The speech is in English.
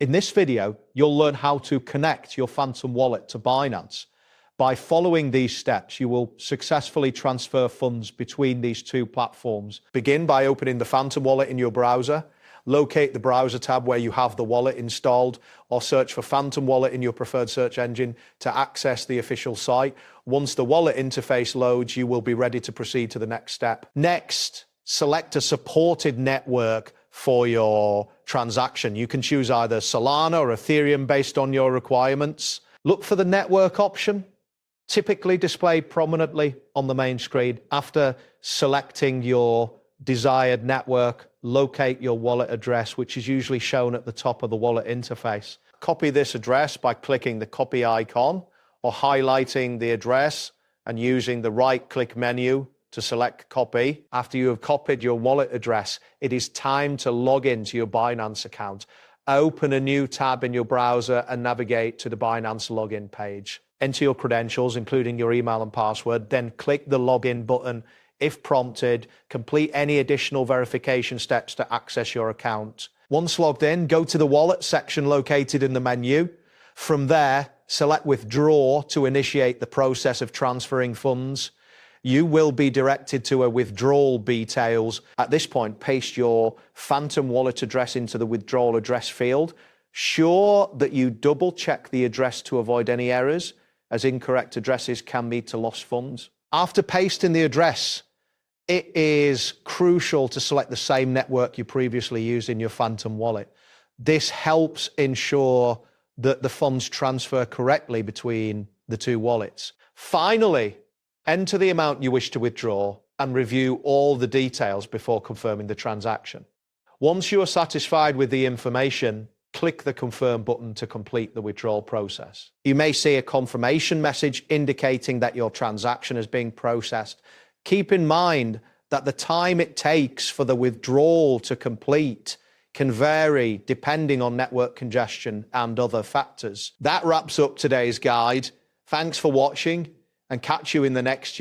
In this video, you'll learn how to connect your Phantom wallet to Binance. By following these steps, you will successfully transfer funds between these two platforms. Begin by opening the Phantom wallet in your browser. Locate the browser tab where you have the wallet installed, or search for Phantom wallet in your preferred search engine to access the official site. Once the wallet interface loads, you will be ready to proceed to the next step. Next, select a supported network for your transaction. You can choose either Solana or Ethereum based on your requirements. Look for the network option, typically displayed prominently on the main screen. After selecting your desired network, locate your wallet address, which is usually shown at the top of the wallet interface. Copy this address by clicking the copy icon or highlighting the address and using the right-click menu to select copy. After you have copied your wallet address, it is time to log into your Binance account. Open a new tab in your browser and navigate to the Binance login page. Enter your credentials, including your email and password, then click the login button. If prompted, complete any additional verification steps to access your account. Once logged in, go to the wallet section located in the menu. From there, select withdraw to initiate the process of transferring funds. You will be directed to a withdrawal details. At this point, paste your Phantom wallet address into the withdrawal address field. Sure that you double check the address to avoid any errors, as incorrect addresses can lead to lost funds. After pasting the address, it is crucial to select the same network you previously used in your Phantom wallet. This helps ensure that the funds transfer correctly between the two wallets. Finally, enter the amount you wish to withdraw and review all the details before confirming the transaction. Once you are satisfied with the information, click the confirm button to complete the withdrawal process. You may see a confirmation message indicating that your transaction is being processed. Keep in mind that the time it takes for the withdrawal to complete can vary depending on network congestion and other factors. That wraps up today's guide. Thanks for watching, and catch you in the next